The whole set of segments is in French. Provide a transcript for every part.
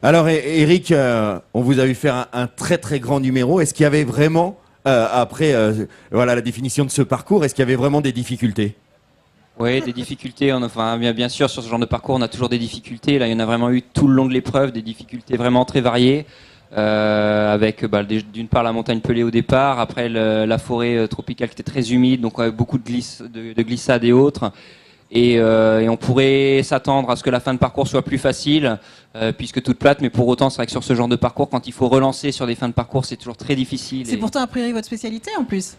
Alors Eric, on vous a vu faire un très très grand numéro. Est-ce qu'il y avait vraiment, après voilà, la définition de ce parcours, est-ce qu'il y avait vraiment des difficultés? Oui, des difficultés. Enfin, bien sûr, sur ce genre de parcours, on a toujours des difficultés. Là, il y en a vraiment eu tout le long de l'épreuve, des difficultés vraiment très variées. Avec d'une part la montagne pelée au départ, après la forêt tropicale qui était très humide, donc avec beaucoup de glissades et autres. Et on pourrait s'attendre à ce que la fin de parcours soit plus facile, puisque toute plate, mais pour autant, c'est vrai que sur ce genre de parcours, quand il faut relancer sur des fins de parcours, c'est toujours très difficile. C'est pourtant a priori votre spécialité en plus.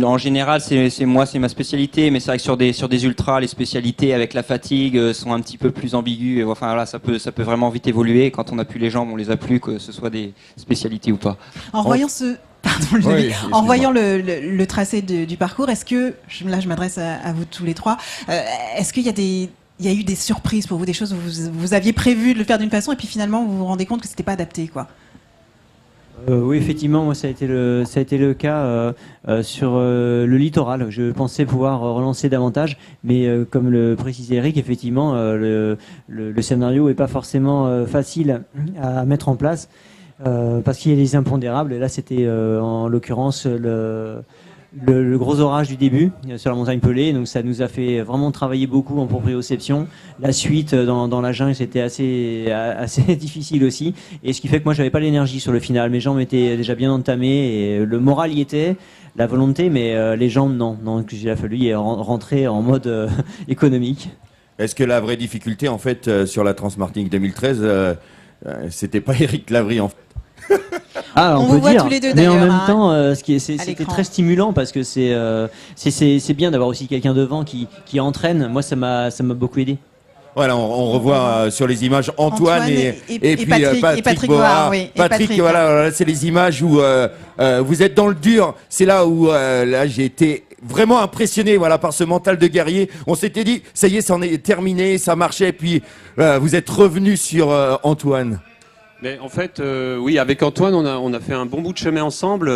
En général, c'est ma spécialité, mais c'est vrai que sur des ultras, les spécialités avec la fatigue sont un petit peu plus ambiguës. Et enfin, voilà, ça peut vraiment vite évoluer. Quand on n'a plus les jambes, on les a plus, que ce soit des spécialités ou pas. En voyant ce... Pardon, Oui, en voyant le tracé du parcours, est-ce que, là je m'adresse à vous tous les trois, est-ce qu'il y a il y a eu des surprises pour vous, des choses où vous aviez prévu de le faire d'une façon et puis finalement vous vous rendez compte que c'était pas adapté, quoi? Oui, effectivement, moi ça a été le cas sur le littoral. Je pensais pouvoir relancer davantage, mais comme le précisait Eric, effectivement, le scénario est pas forcément facile à mettre en place parce qu'il y a des impondérables. Et là, c'était en l'occurrence le gros orage du début sur la montagne pelée, donc ça nous a fait vraiment travailler beaucoup en proprioception. La suite dans la jungle, c'était assez difficile aussi, et ce qui fait que moi j'avais pas l'énergie sur le final. Mes jambes étaient déjà bien entamées et le moral y était, la volonté, mais les jambes non. Donc il a fallu rentrer en mode économique. Est-ce que la vraie difficulté en fait sur la Transmartinique 2013, c'était pas Eric Lavry en fait? Ah, On on vous peut voit dire. tous les deux, mais en d'ailleurs, même hein, temps, à c'était l'écran. très stimulant parce que c'est bien d'avoir aussi quelqu'un devant qui entraîne. Moi, ça m'a beaucoup aidé. Voilà, on revoit sur les images Antoine et puis Patrick Bohard. Bohard, oui, et Patrick, Patrick. voilà, c'est les images où vous êtes dans le dur. C'est là où là j'ai été vraiment impressionné, voilà, par ce mental de guerrier. On s'était dit, ça y est, c'en est terminé, ça marchait. Puis vous êtes revenu sur Antoine. Mais en fait, oui, avec Antoine, on a fait un bon bout de chemin ensemble.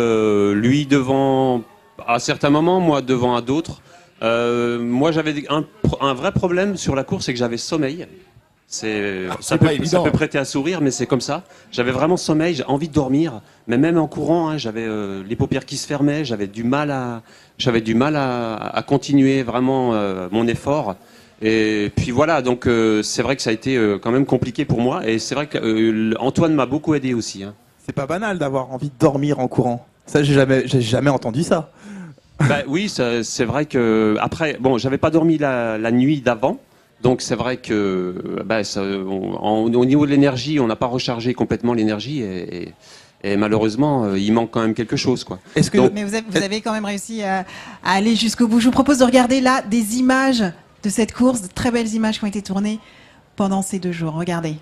Lui devant à certains moments, moi devant à d'autres. Moi, j'avais un vrai problème sur la course, c'est que j'avais sommeil. Ça peut prêter à sourire, mais c'est comme ça. J'avais vraiment sommeil, j'ai envie de dormir. Mais même en courant, hein, j'avais les paupières qui se fermaient. J'avais du mal à continuer vraiment mon effort. Et puis voilà, donc c'est vrai que ça a été quand même compliqué pour moi. Et c'est vrai que Antoine m'a beaucoup aidé aussi. Hein. C'est pas banal d'avoir envie de dormir en courant. Ça, j'ai jamais entendu ça. Bah, oui, c'est vrai que après, bon, j'avais pas dormi la nuit d'avant, donc c'est vrai que au niveau de l'énergie, on n'a pas rechargé complètement l'énergie et malheureusement, il manque quand même quelque chose, quoi. Est-ce que Mais vous avez quand même réussi à aller jusqu'au bout. Je vous propose de regarder là des images de cette course, de très belles images qui ont été tournées pendant ces 2 jours. Regardez.